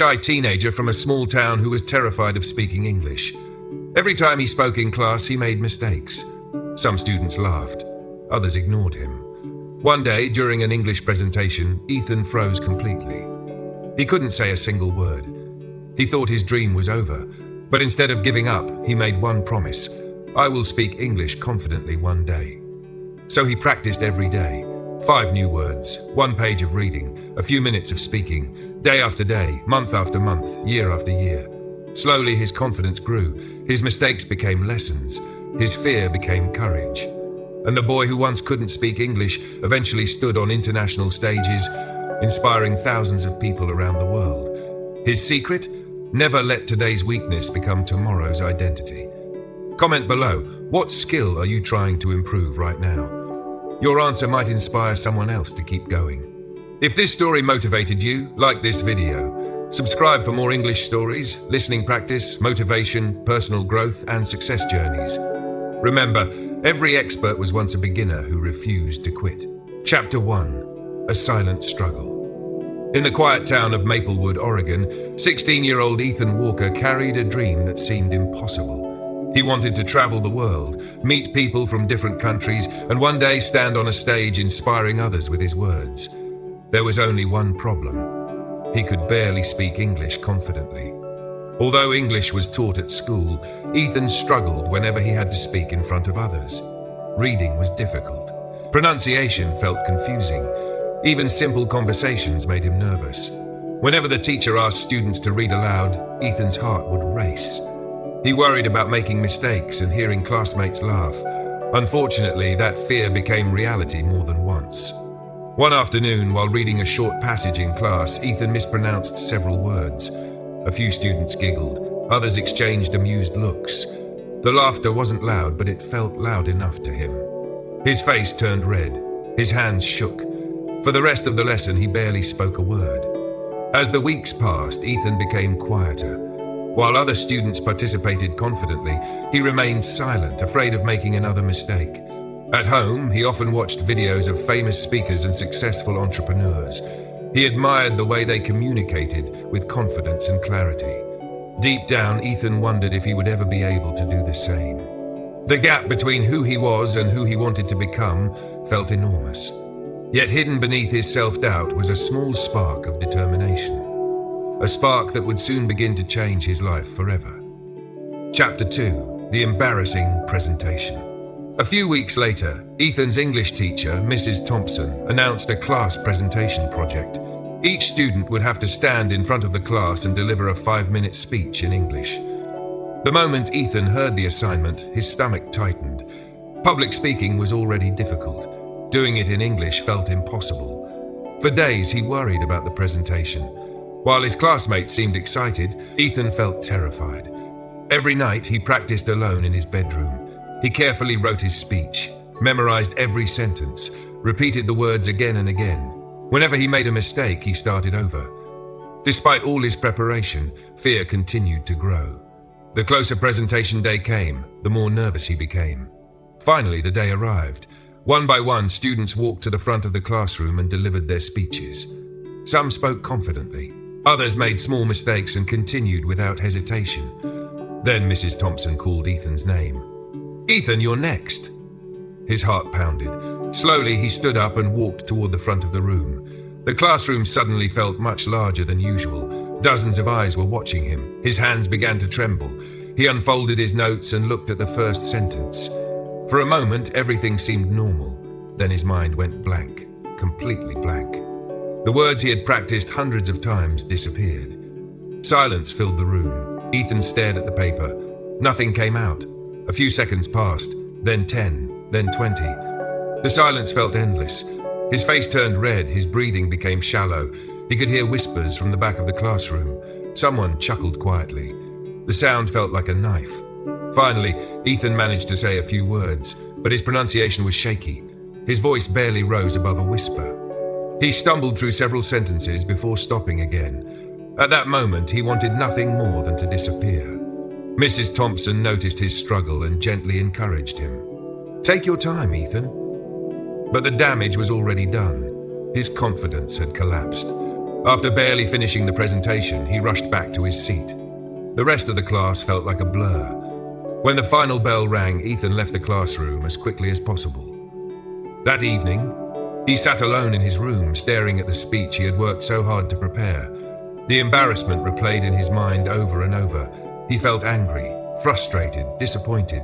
shy teenager from a small town who was terrified of speaking English. Every time he spoke in class, he made mistakes. Some students laughed, others ignored him. One day, during an English presentation, Ethan froze completely. He couldn't say a single word. He thought his dream was over, but instead of giving up, he made one promise: I will speak English confidently one day. So he practiced every day. 5 new words, 1 page of reading, a few minutes of speaking, day after day, month after month, year after year. Slowly his confidence grew, his mistakes became lessons, his fear became courage. And the boy who once couldn't speak English eventually stood on international stages, inspiring thousands of people around the world. His secret? Never let today's weakness become tomorrow's identity. Comment below, what skill are you trying to improve right now? Your answer might inspire someone else to keep going. If this story motivated you, like this video. Subscribe for more English stories, listening practice, motivation, personal growth, and success journeys. Remember, every expert was once a beginner who refused to quit. Chapter 1: A Silent Struggle. In the quiet town of Maplewood, Oregon, 16-year-old Ethan Walker carried a dream that seemed impossible. He wanted to travel the world, meet people from different countries, and one day stand on a stage inspiring others with his words. There was only one problem. He could barely speak English confidently. Although English was taught at school, Ethan struggled whenever he had to speak in front of others. Reading was difficult. Pronunciation felt confusing. Even simple conversations made him nervous. Whenever the teacher asked students to read aloud, Ethan's heart would race. He worried about making mistakes and hearing classmates laugh. Unfortunately, that fear became reality more than once. One afternoon, while reading a short passage in class, Ethan mispronounced several words. A few students giggled, others exchanged amused looks. The laughter wasn't loud, but it felt loud enough to him. His face turned red, his hands shook. For the rest of the lesson, he barely spoke a word. As the weeks passed, Ethan became quieter. While other students participated confidently, he remained silent, afraid of making another mistake. At home, he often watched videos of famous speakers and successful entrepreneurs. He admired the way they communicated with confidence and clarity. Deep down, Ethan wondered if he would ever be able to do the same. The gap between who he was and who he wanted to become felt enormous. Yet hidden beneath his self-doubt was a small spark of determination. A spark that would soon begin to change his life forever. Chapter 2: The Embarrassing Presentation. A few weeks later, Ethan's English teacher, Mrs. Thompson, announced a class presentation project. Each student would have to stand in front of the class and deliver a 5-minute speech in English. The moment Ethan heard the assignment, his stomach tightened. Public speaking was already difficult. Doing it in English felt impossible. For days, he worried about the presentation. While his classmates seemed excited, Ethan felt terrified. Every night, he practiced alone in his bedroom. He carefully wrote his speech, memorized every sentence, repeated the words again and again. Whenever he made a mistake, he started over. Despite all his preparation, fear continued to grow. The closer presentation day came, the more nervous he became. Finally, the day arrived. One by one, students walked to the front of the classroom and delivered their speeches. Some spoke confidently. Others made small mistakes and continued without hesitation. Then Mrs. Thompson called Ethan's name. "Ethan, you're next." His heart pounded. Slowly, he stood up and walked toward the front of the room. The classroom suddenly felt much larger than usual. Dozens of eyes were watching him. His hands began to tremble. He unfolded his notes and looked at the first sentence. For a moment, everything seemed normal. Then his mind went blank, completely blank. The words he had practiced hundreds of times disappeared. Silence filled the room. Ethan stared at the paper. Nothing came out. A few seconds passed, then 10, then 20. The silence felt endless. His face turned red, his breathing became shallow. He could hear whispers from the back of the classroom. Someone chuckled quietly. The sound felt like a knife. Finally, Ethan managed to say a few words, but his pronunciation was shaky. His voice barely rose above a whisper. He stumbled through several sentences before stopping again. At that moment, he wanted nothing more than to disappear. Mrs. Thompson noticed his struggle and gently encouraged him. "Take your time, Ethan." But the damage was already done. His confidence had collapsed. After barely finishing the presentation, he rushed back to his seat. The rest of the class felt like a blur. When the final bell rang, Ethan left the classroom as quickly as possible. That evening, he sat alone in his room, staring at the speech he had worked so hard to prepare. The embarrassment replayed in his mind over and over. He felt angry, frustrated, disappointed.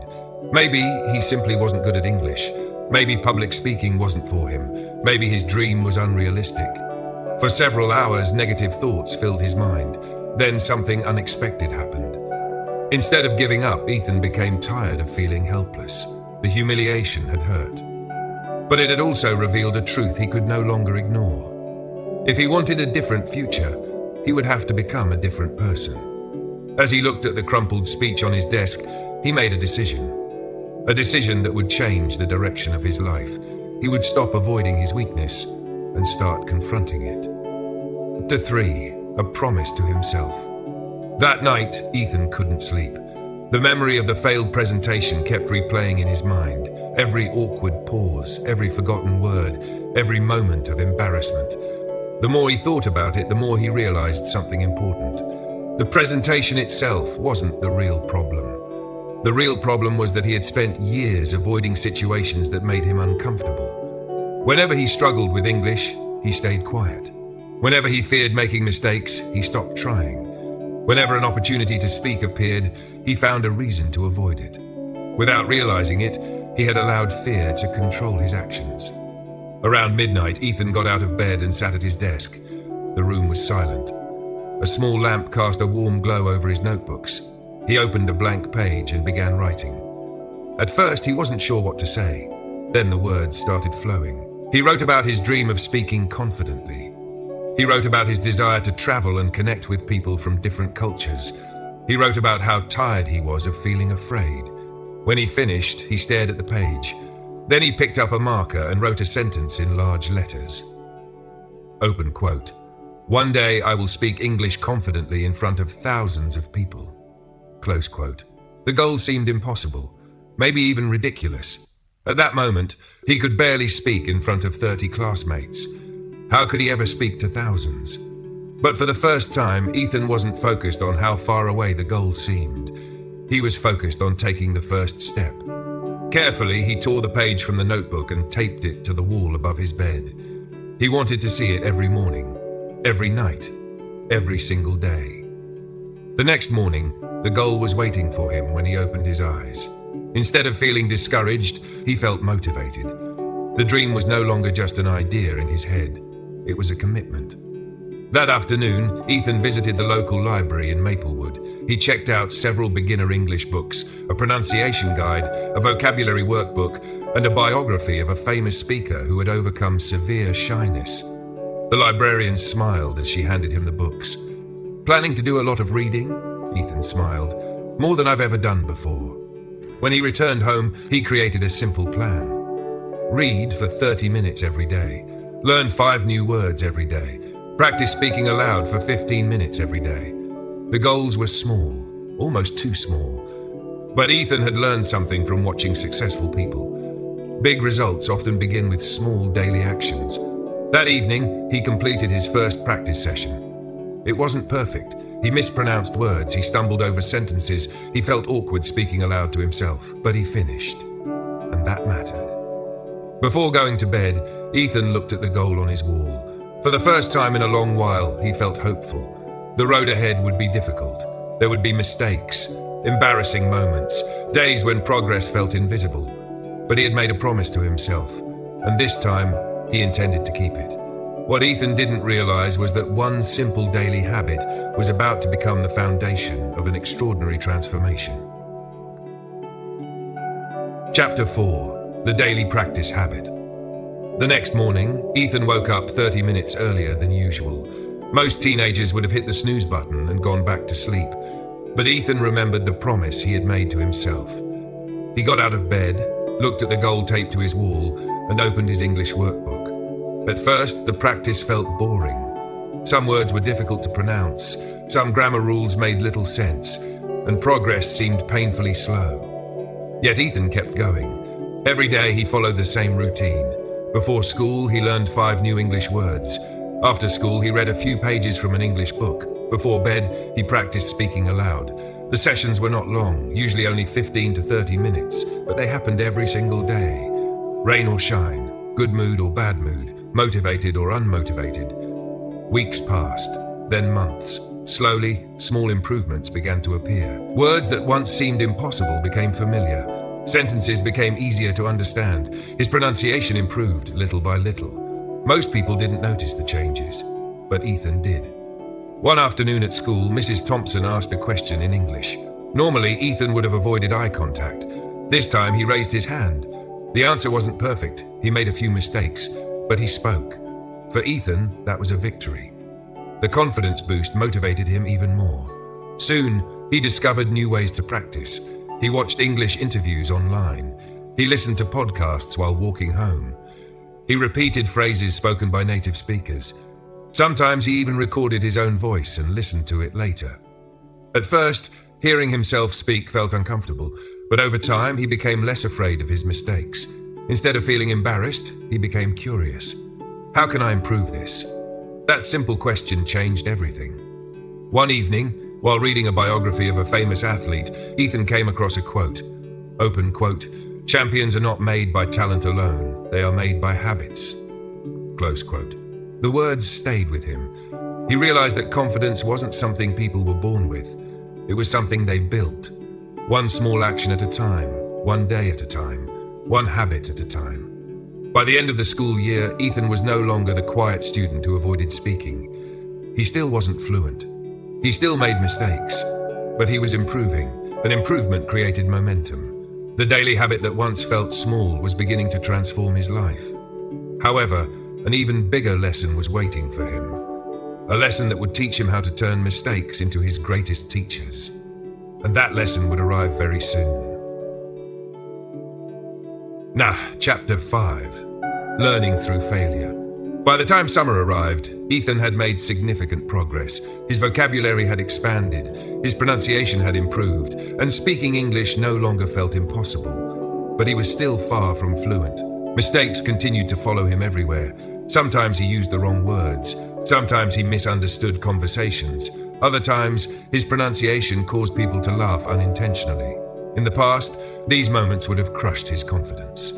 Maybe he simply wasn't good at English. Maybe public speaking wasn't for him. Maybe his dream was unrealistic. For several hours, negative thoughts filled his mind. Then something unexpected happened. Instead of giving up, Ethan became tired of feeling helpless. The humiliation had hurt. But it had also revealed a truth he could no longer ignore. If he wanted a different future, he would have to become a different person. As he looked at the crumpled speech on his desk, he made a decision. A decision that would change the direction of his life. He would stop avoiding his weakness and start confronting it. Chapter 3. A promise to himself. That night, Ethan couldn't sleep. The memory of the failed presentation kept replaying in his mind. Every awkward pause, every forgotten word, every moment of embarrassment. The more he thought about it, the more he realized something important. The presentation itself wasn't the real problem. The real problem was that he had spent years avoiding situations that made him uncomfortable. Whenever he struggled with English, he stayed quiet. Whenever he feared making mistakes, he stopped trying. Whenever an opportunity to speak appeared, he found a reason to avoid it. Without realizing it, he had allowed fear to control his actions. Around midnight, Ethan got out of bed and sat at his desk. The room was silent. A small lamp cast a warm glow over his notebooks. He opened a blank page and began writing. At first, he wasn't sure what to say. Then the words started flowing. He wrote about his dream of speaking confidently. He wrote about his desire to travel and connect with people from different cultures. He wrote about how tired he was of feeling afraid. When he finished, he stared at the page. Then he picked up a marker and wrote a sentence in large letters. Open quote. "One day I will speak English confidently in front of thousands of people." Close quote. The goal seemed impossible, maybe even ridiculous. At that moment, he could barely speak in front of 30 classmates. How could he ever speak to thousands? But for the first time, Ethan wasn't focused on how far away the goal seemed. He was focused on taking the first step. Carefully, he tore the page from the notebook and taped it to the wall above his bed. He wanted to see it every morning, every night, every single day. The next morning, the goal was waiting for him when he opened his eyes. Instead of feeling discouraged, he felt motivated. The dream was no longer just an idea in his head. It was a commitment. That afternoon, Ethan visited the local library in Maplewood. He checked out several beginner English books, a pronunciation guide, a vocabulary workbook, and a biography of a famous speaker who had overcome severe shyness. The librarian smiled as she handed him the books. "Planning to do a lot of reading?" Ethan smiled. "More than I've ever done before." When he returned home, he created a simple plan. Read for 30 minutes every day. Learn 5 new words every day. Practice speaking aloud for 15 minutes every day. The goals were small, almost too small. But Ethan had learned something from watching successful people. Big results often begin with small daily actions. That evening, he completed his first practice session. It wasn't perfect. He mispronounced words, he stumbled over sentences, he felt awkward speaking aloud to himself, but he finished. And that mattered. Before going to bed, Ethan looked at the goal on his wall. For the first time in a long while, he felt hopeful. The road ahead would be difficult. There would be mistakes, embarrassing moments, days when progress felt invisible. But he had made a promise to himself, and this time, he intended to keep it. What Ethan didn't realize was that one simple daily habit was about to become the foundation of an extraordinary transformation. Chapter 4. The Daily Practice Habit. The next morning, Ethan woke up 30 minutes earlier than usual. Most teenagers would have hit the snooze button and gone back to sleep. But Ethan remembered the promise he had made to himself. He got out of bed, looked at the goal taped to his wall, and opened his English workbook. At first, the practice felt boring. Some words were difficult to pronounce, some grammar rules made little sense, and progress seemed painfully slow. Yet Ethan kept going. Every day he followed the same routine. Before school, he learned 5 new English words. After school, he read a few pages from an English book. Before bed, he practiced speaking aloud. The sessions were not long, usually only 15 to 30 minutes, but they happened every single day. Rain or shine, good mood or bad mood, motivated or unmotivated. Weeks passed, then months. Slowly, small improvements began to appear. Words that once seemed impossible became familiar. Sentences became easier to understand. His pronunciation improved little by little. Most people didn't notice the changes, but Ethan did. One afternoon at school, Mrs. Thompson asked a question in English. Normally, Ethan would have avoided eye contact. This time, he raised his hand. The answer wasn't perfect. He made a few mistakes, but he spoke. For Ethan, that was a victory. The confidence boost motivated him even more. Soon, he discovered new ways to practice. He watched English interviews online. He listened to podcasts while walking home. He repeated phrases spoken by native speakers. Sometimes he even recorded his own voice and listened to it later. At first, hearing himself speak felt uncomfortable, but over time he became less afraid of his mistakes. Instead of feeling embarrassed, he became curious. How can I improve this? That simple question changed everything. One evening, while reading a biography of a famous athlete, Ethan came across a quote. Open quote, "Champions are not made by talent alone, they are made by habits." Close quote. The words stayed with him. He realized that confidence wasn't something people were born with. It was something they built. One small action at a time, one day at a time, one habit at a time. By the end of the school year, Ethan was no longer the quiet student who avoided speaking. He still wasn't fluent. He still made mistakes, but he was improving, and improvement created momentum. The daily habit that once felt small was beginning to transform his life. However, an even bigger lesson was waiting for him. A lesson that would teach him how to turn mistakes into his greatest teachers. And that lesson would arrive very soon. Now, Chapter 5. Learning through failure. By the time summer arrived, Ethan had made significant progress. His vocabulary had expanded, his pronunciation had improved, and speaking English no longer felt impossible. But he was still far from fluent. Mistakes continued to follow him everywhere. Sometimes he used the wrong words. Sometimes he misunderstood conversations. Other times, his pronunciation caused people to laugh unintentionally. In the past, these moments would have crushed his confidence.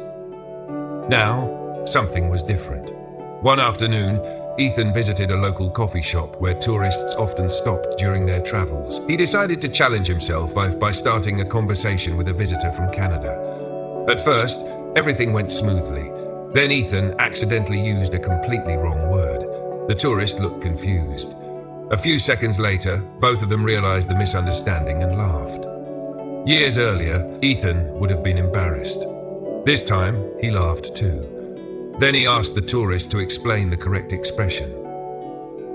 Now, something was different. One afternoon, Ethan visited a local coffee shop where tourists often stopped during their travels. He decided to challenge himself by starting a conversation with a visitor from Canada. At first, everything went smoothly. Then Ethan accidentally used a completely wrong word. The tourist looked confused. A few seconds later, both of them realized the misunderstanding and laughed. Years earlier, Ethan would have been embarrassed. This time, he laughed too. Then he asked the tourist to explain the correct expression.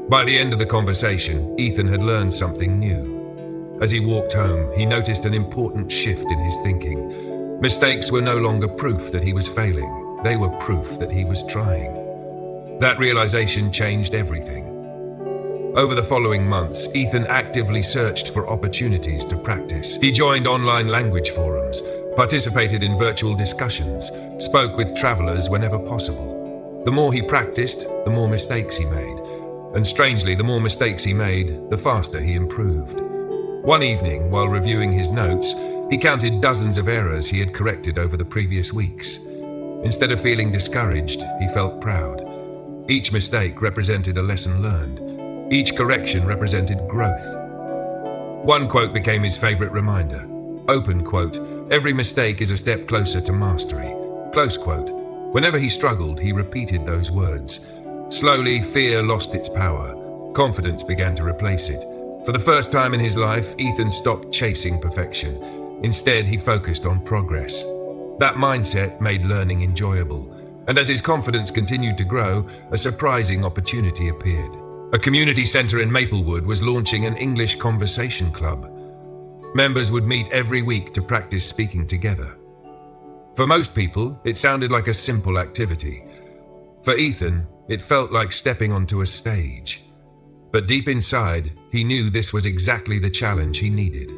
By the end of the conversation, Ethan had learned something new. As he walked home, he noticed an important shift in his thinking. Mistakes were no longer proof that he was failing. They were proof that he was trying. That realization changed everything. Over the following months, Ethan actively searched for opportunities to practice. He joined online language forums, participated in virtual discussions, spoke with travelers whenever possible. The more he practiced, the more mistakes he made. And strangely, the more mistakes he made, the faster he improved. One evening, while reviewing his notes, he counted dozens of errors he had corrected over the previous weeks. Instead of feeling discouraged, he felt proud. Each mistake represented a lesson learned. Each correction represented growth. One quote became his favorite reminder. Open quote, "Every mistake is a step closer to mastery." Close quote. Whenever he struggled, he repeated those words. Slowly, fear lost its power. Confidence began to replace it. For the first time in his life, Ethan stopped chasing perfection. Instead, he focused on progress. That mindset made learning enjoyable. And as his confidence continued to grow, a surprising opportunity appeared. A community center in Maplewood was launching an English conversation club. Members would meet every week to practice speaking together. For most people, it sounded like a simple activity. For Ethan, it felt like stepping onto a stage. But deep inside, he knew this was exactly the challenge he needed.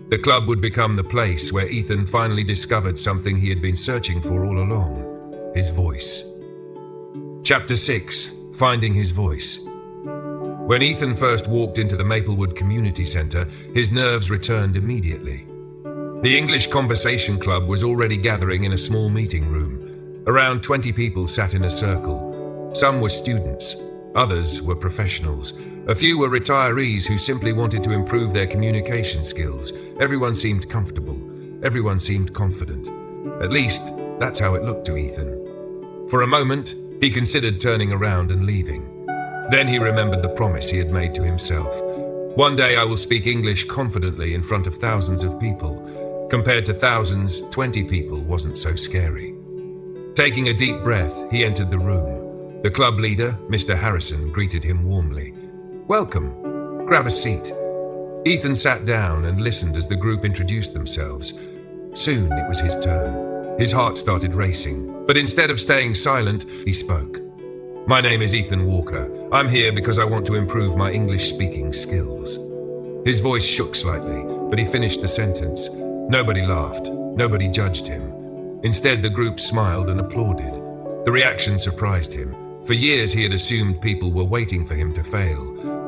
The club would become the place where Ethan finally discovered something he had been searching for all along: his voice. Chapter 6. finding his voice. When Ethan first walked into the Maplewood Community Centre, his nerves returned immediately. The English Conversation Club was already gathering in a small meeting room. Around 20 people sat in a circle. Some were students, others were professionals. A few were retirees who simply wanted to improve their communication skills. Everyone seemed comfortable. Everyone seemed confident. At least, that's how it looked to Ethan. For a moment, he considered turning around and leaving. Then he remembered the promise he had made to himself. One day I will speak English confidently in front of thousands of people. Compared to thousands, 20 people wasn't so scary. Taking a deep breath, he entered the room. The club leader, Mr. Harrison, greeted him warmly. "Welcome. Grab a seat." Ethan sat down and listened as the group introduced themselves. Soon it was his turn. His heart started racing, but instead of staying silent, he spoke. "My name is Ethan Walker. I'm here because I want to improve my English speaking skills." His voice shook slightly, but he finished the sentence. Nobody laughed. Nobody judged him. Instead, the group smiled and applauded. The reaction surprised him. For years, he had assumed people were waiting for him to fail.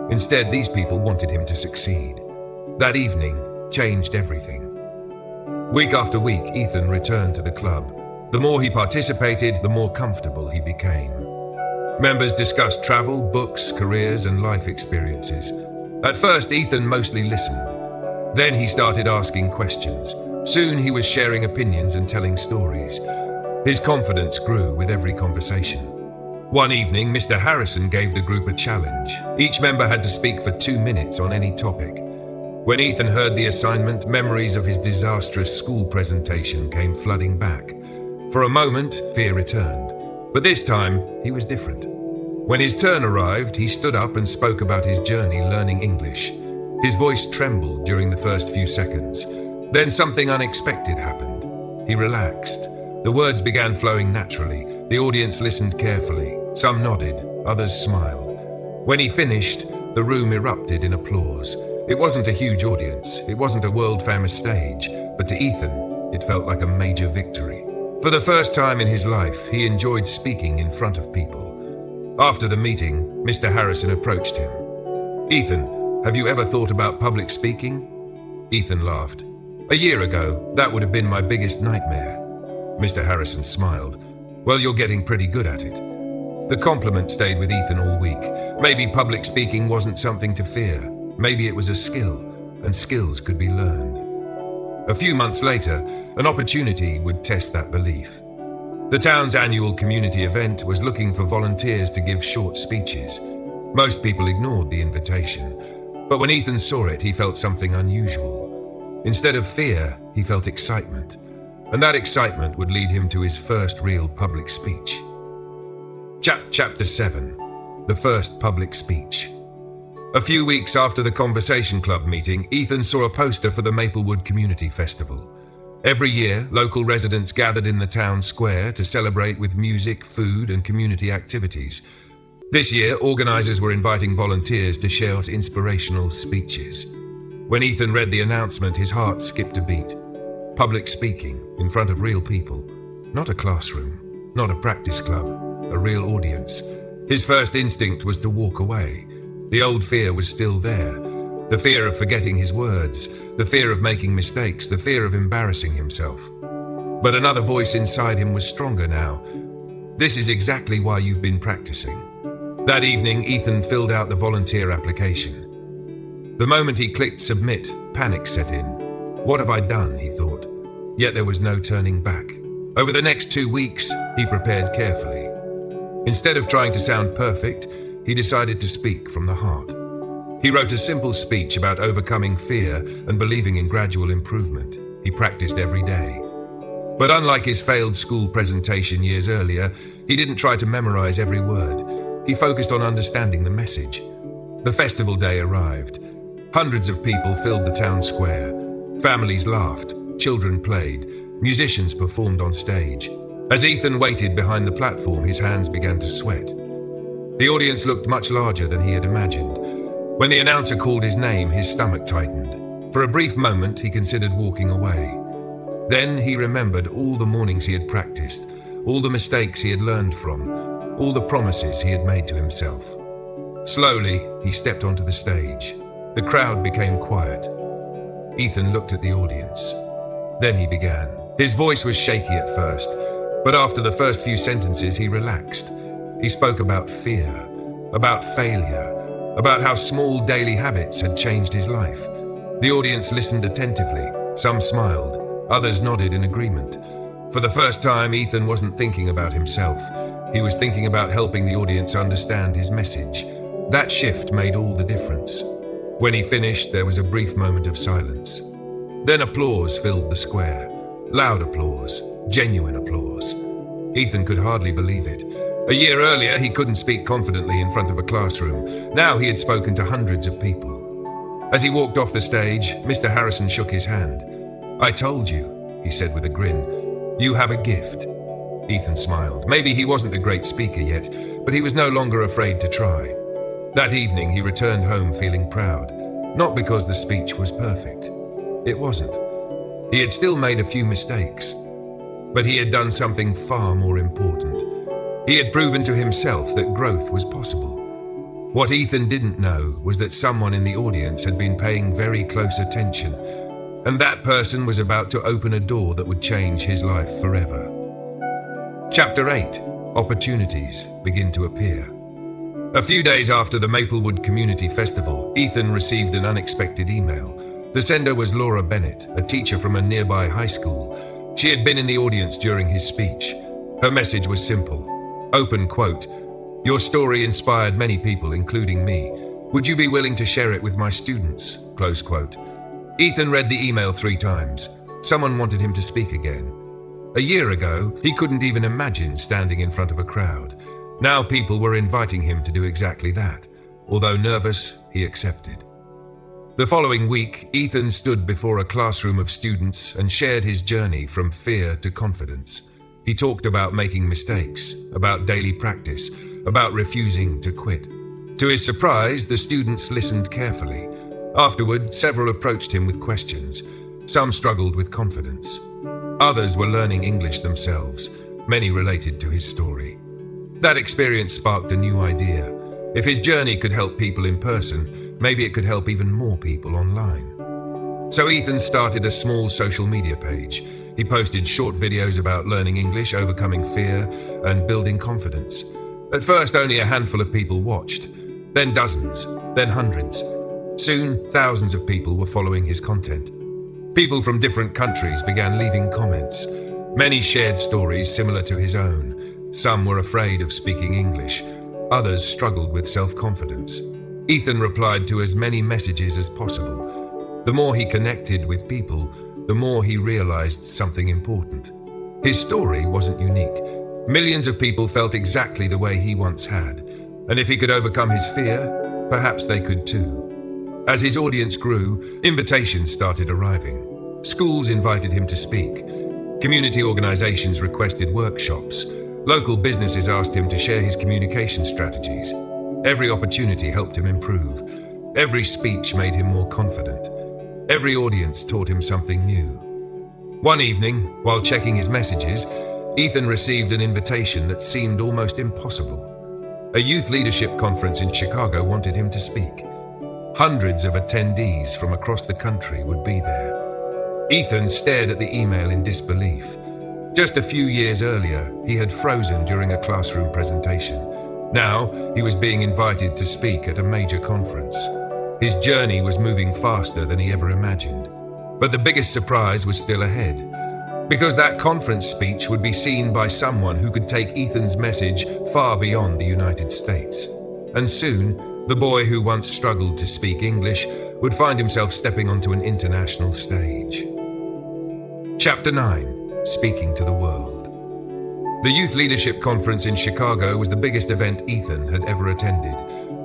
Instead, these people wanted him to succeed. That evening changed everything. Week after week, Ethan returned to the club. The more he participated, the more comfortable he became. Members discussed travel, books, careers, and life experiences. At first, Ethan mostly listened. Then he started asking questions. Soon he was sharing opinions and telling stories. His confidence grew with every conversation. One evening, Mr. Harrison gave the group a challenge. Each member had to speak for 2 minutes on any topic. When Ethan heard the assignment, memories of his disastrous school presentation came flooding back. For a moment, fear returned. But this time, he was different. When his turn arrived, he stood up and spoke about his journey learning English. His voice trembled during the first few seconds. Then something unexpected happened. He relaxed. The words began flowing naturally. The audience listened carefully. Some nodded, others smiled. When he finished, the room erupted in applause. It wasn't a huge audience. It wasn't a world-famous stage. But to Ethan, it felt like a major victory. For the first time in his life, he enjoyed speaking in front of people. After the meeting, Mr. Harrison approached him. "Ethan, have you ever thought about public speaking?" Ethan laughed. "A year ago, that would have been my biggest nightmare." Mr. Harrison smiled. "Well, you're getting pretty good at it." The compliment stayed with Ethan all week. Maybe public speaking wasn't something to fear. Maybe it was a skill, and skills could be learned. A few months later, an opportunity would test that belief. The town's annual community event was looking for volunteers to give short speeches. Most people ignored the invitation, but when Ethan saw it, he felt something unusual. Instead of fear, he felt excitement, and that excitement would lead him to his first real public speech. Chapter 7. The First Public Speech. A few weeks after the Conversation Club meeting, Ethan saw a poster for the Maplewood Community Festival. Every year, local residents gathered in the town square to celebrate with music, food, and community activities. This year, organizers were inviting volunteers to share inspirational speeches. When Ethan read the announcement, his heart skipped a beat. Public speaking in front of real people. Not a classroom, not a practice club, a real audience. His first instinct was to walk away. The old fear was still there. The fear of forgetting his words, the fear of making mistakes, the fear of embarrassing himself. But another voice inside him was stronger now. "This is exactly why you've been practicing." That evening, Ethan filled out the volunteer application. The moment he clicked submit, panic set in. What have I done, he thought. Yet there was no turning back. Over the next 2 weeks, he prepared carefully. Instead of trying to sound perfect, he decided to speak from the heart. He wrote a simple speech about overcoming fear and believing in gradual improvement. He practiced every day. But unlike his failed school presentation years earlier, he didn't try to memorize every word. He focused on understanding the message. The festival day arrived. Hundreds of people filled the town square. Families laughed, children played, musicians performed on stage. As Ethan waited behind the platform, his hands began to sweat. The audience looked much larger than he had imagined. When the announcer called his name, his stomach tightened. For a brief moment, he considered walking away. Then he remembered all the mornings he had practiced, all the mistakes he had learned from. all the promises he had made to himself. Slowly, he stepped onto the stage. The crowd became quiet. Ethan looked at the audience. Then he began. His voice was shaky at first, but after the first few sentences, he relaxed. He spoke about fear, about failure, about how small daily habits had changed his life. The audience listened attentively. Some smiled, others nodded in agreement. For the first time, Ethan wasn't thinking about himself. He was thinking about helping the audience understand his message. That shift made all the difference. When he finished, there was a brief moment of silence. Then applause filled the square. Loud applause, genuine applause. Ethan could hardly believe it. A year earlier, he couldn't speak confidently in front of a classroom. Now he had spoken to hundreds of people. As he walked off the stage, Mr. Harrison shook his hand. "I told you," he said with a grin. "You have a gift." Ethan smiled. Maybe he wasn't a great speaker yet, but he was no longer afraid to try. That evening, he returned home feeling proud. Not because the speech was perfect. It wasn't. He had still made a few mistakes. But he had done something far more important. He had proven to himself that growth was possible. What Ethan didn't know was that someone in the audience had been paying very close attention, and that person was about to open a door that would change his life forever. Chapter 8. Opportunities begin to appear. A few days after the Maplewood Community Festival, Ethan received an unexpected email. The sender was Laura Bennett, a teacher from a nearby high school. She had been in the audience during his speech. Her message was simple. Open quote, "Your story inspired many people, including me. Would you be willing to share it with my students?" Close quote. Ethan read the email 3 times. Someone wanted him to speak again. A year ago, he couldn't even imagine standing in front of a crowd. Now people were inviting him to do exactly that. Although nervous, he accepted. The following week, Ethan stood before a classroom of students and shared his journey from fear to confidence. He talked about making mistakes, about daily practice, about refusing to quit. To his surprise, the students listened carefully. Afterward, several approached him with questions. Some struggled with confidence. Others were learning English themselves. Many related to his story. That experience sparked a new idea. If his journey could help people in person, maybe it could help even more people online. So Ethan started a small social media page. He posted short videos about learning English, overcoming fear, and building confidence. At first, only a handful of people watched, then dozens, then hundreds. Soon, thousands of people were following his content. People from different countries began leaving comments. Many shared stories similar to his own. Some were afraid of speaking English. Others struggled with self-confidence. Ethan replied to as many messages as possible. The more he connected with people, the more he realized something important. His story wasn't unique. Millions of people felt exactly the way he once had. And if he could overcome his fear, perhaps they could too. As his audience grew, invitations started arriving. Schools invited him to speak. Community organizations requested workshops. Local businesses asked him to share his communication strategies. Every opportunity helped him improve. Every speech made him more confident. Every audience taught him something new. One evening, while checking his messages, Ethan received an invitation that seemed almost impossible. A youth leadership conference in Chicago wanted him to speak. Hundreds of attendees from across the country would be there. Ethan stared at the email in disbelief. Just a few years earlier, he had frozen during a classroom presentation. Now, he was being invited to speak at a major conference. His journey was moving faster than he ever imagined. But the biggest surprise was still ahead. Because that conference speech would be seen by someone who could take Ethan's message far beyond the United States. And soon, the boy who once struggled to speak English would find himself stepping onto an international stage. Chapter 9. Speaking to the world. The Youth Leadership Conference in Chicago was the biggest event Ethan had ever attended.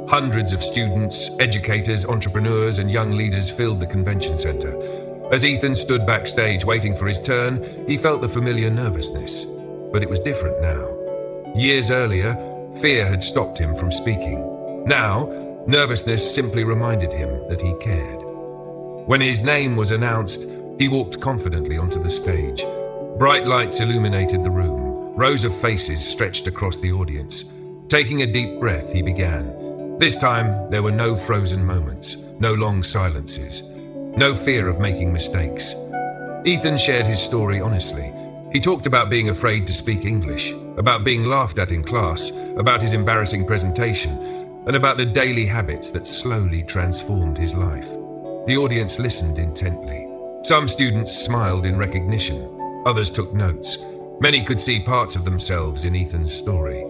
Hundreds of students, educators, entrepreneurs, and young leaders filled the convention center. As Ethan stood backstage waiting for his turn, he felt the familiar nervousness. But it was different now. Years earlier, fear had stopped him from speaking. Now, nervousness simply reminded him that he cared. When his name was announced, he walked confidently onto the stage. Bright lights illuminated the room. Rows of faces stretched across the audience. Taking a deep breath, he began. This time, there were no frozen moments, no long silences, no fear of making mistakes. Ethan shared his story honestly. He talked about being afraid to speak English, about being laughed at in class, about his embarrassing presentation, and about the daily habits that slowly transformed his life. The audience listened intently. Some students smiled in recognition. Others took notes. Many could see parts of themselves in Ethan's story.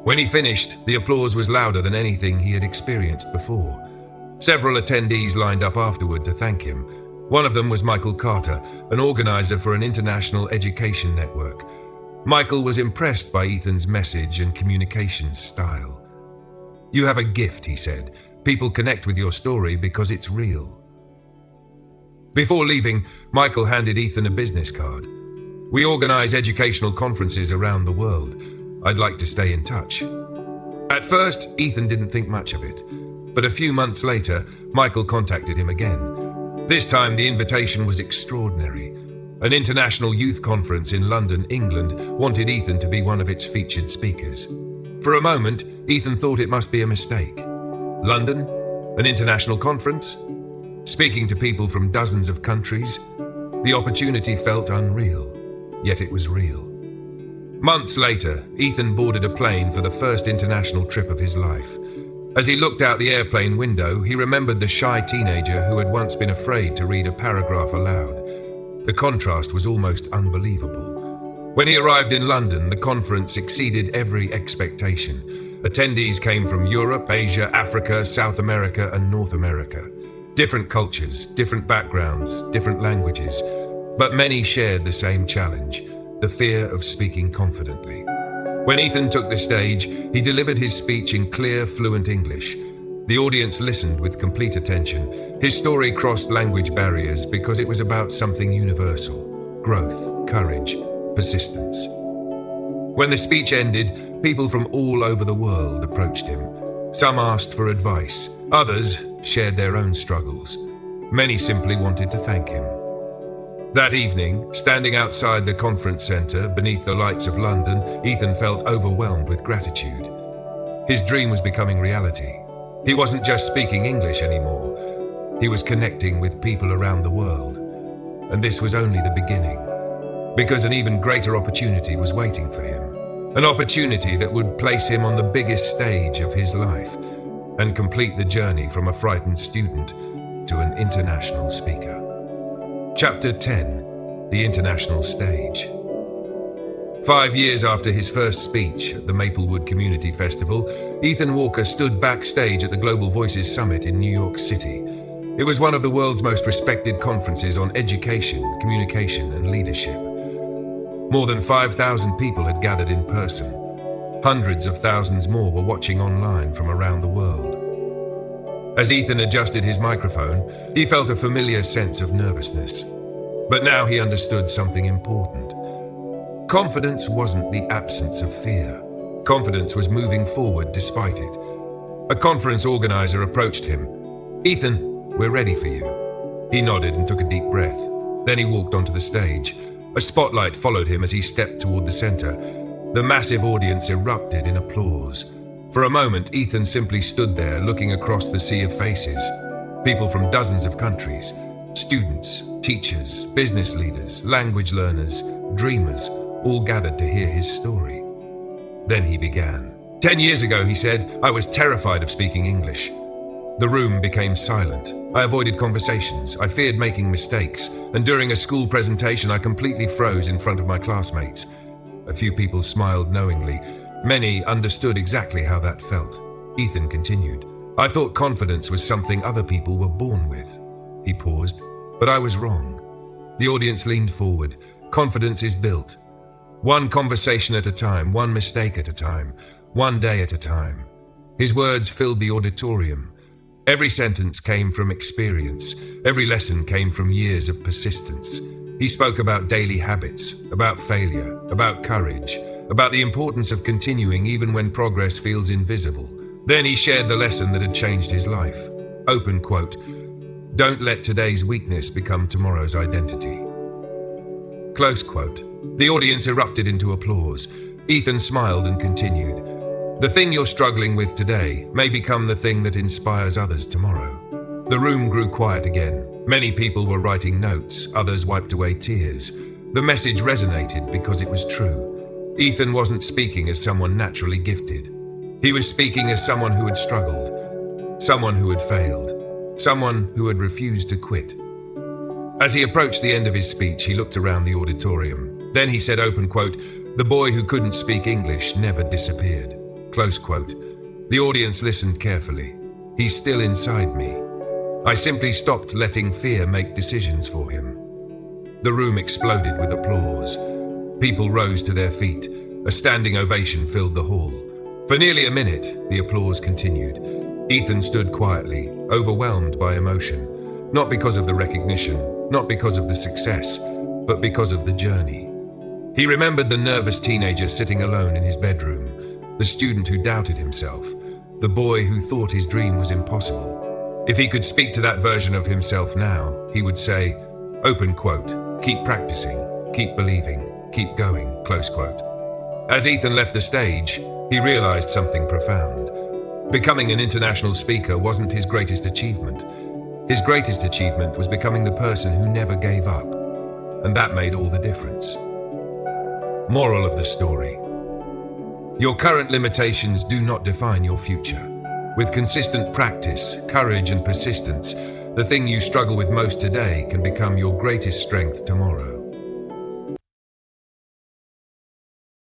When he finished, the applause was louder than anything he had experienced before. Several attendees lined up afterward to thank him. One of them was Michael Carter, an organizer for an international education network. Michael was impressed by Ethan's message and communication style. "You have a gift," he said. "People connect with your story because it's real." Before leaving, Michael handed Ethan a business card. "We organize educational conferences around the world. I'd like to stay in touch." At first, Ethan didn't think much of it, but a few months later, Michael contacted him again. This time, the invitation was extraordinary. An international youth conference in London, England, wanted Ethan to be one of its featured speakers. For a moment, Ethan thought it must be a mistake. London? An international conference? Speaking to people from dozens of countries? The opportunity felt unreal, yet it was real. Months later, Ethan boarded a plane for the first international trip of his life. As he looked out the airplane window, he remembered the shy teenager who had once been afraid to read a paragraph aloud. The contrast was almost unbelievable. When he arrived in London, the conference exceeded every expectation. Attendees came from Europe, Asia, Africa, South America, and North America. Different cultures, different backgrounds, different languages, but many shared the same challenge, the fear of speaking confidently. When Ethan took the stage, he delivered his speech in clear, fluent English. The audience listened with complete attention. His story crossed language barriers because it was about something universal: growth, courage, persistence. When the speech ended, people from all over the world approached him. Some asked for advice. Others shared their own struggles. Many simply wanted to thank him. That evening, standing outside the conference center beneath the lights of London, Ethan felt overwhelmed with gratitude. His dream was becoming reality. He wasn't just speaking English anymore. He was connecting with people around the world. And this was only the beginning, because an even greater opportunity was waiting for him. An opportunity that would place him on the biggest stage of his life and complete the journey from a frightened student to an international speaker. Chapter 10: The International Stage. 5 years after his first speech at the Maplewood Community Festival, Ethan Walker stood backstage at the Global Voices Summit in New York City. It was one of the world's most respected conferences on education, communication, and leadership. More than 5,000 people had gathered in person. Hundreds of thousands more were watching online from around the world. As Ethan adjusted his microphone, he felt a familiar sense of nervousness. But now he understood something important. Confidence wasn't the absence of fear. Confidence was moving forward despite it. A conference organizer approached him. "Ethan, we're ready for you." He nodded and took a deep breath. Then he walked onto the stage. A spotlight followed him as he stepped toward the center. The massive audience erupted in applause. For a moment, Ethan simply stood there looking across the sea of faces. People from dozens of countries, students, teachers, business leaders, language learners, dreamers, all gathered to hear his story. Then he began. 10 years ago, he said, I was terrified of speaking English. The room became silent. I avoided conversations. I feared making mistakes. And during a school presentation, I completely froze in front of my classmates. A few people smiled knowingly. Many understood exactly how that felt. Ethan continued. I thought confidence was something other people were born with. He paused, but I was wrong. The audience leaned forward. Confidence is built. One conversation at a time, one mistake at a time, one day at a time. His words filled the auditorium. Every sentence came from experience. Every lesson came from years of persistence. He spoke about daily habits, about failure, about courage, about the importance of continuing even when progress feels invisible. Then he shared the lesson that had changed his life. Open quote, "Don't let today's weakness become tomorrow's identity." Close quote. The audience erupted into applause. Ethan smiled and continued. The thing you're struggling with today may become the thing that inspires others tomorrow. The room grew quiet again. Many people were writing notes, others wiped away tears. The message resonated because it was true. Ethan wasn't speaking as someone naturally gifted. He was speaking as someone who had struggled, someone who had failed, someone who had refused to quit. As he approached the end of his speech, he looked around the auditorium. Then he said, open quote, "The boy who couldn't speak English never disappeared." Close quote. The audience listened carefully. He's still inside me. I simply stopped letting fear make decisions for him. The room exploded with applause. People rose to their feet. A standing ovation filled the hall. For nearly a minute, the applause continued. Ethan stood quietly, overwhelmed by emotion, not because of the recognition, not because of the success, but because of the journey. He remembered the nervous teenager sitting alone in his bedroom, the student who doubted himself, the boy who thought his dream was impossible. If he could speak to that version of himself now, he would say, open quote, "Keep practicing, keep believing, keep going," close quote. As Ethan left the stage, he realized something profound. Becoming an international speaker wasn't his greatest achievement. His greatest achievement was becoming the person who never gave up. And that made all the difference. Moral of the story: your current limitations do not define your future. With consistent practice, courage, and persistence, the thing you struggle with most today can become your greatest strength tomorrow.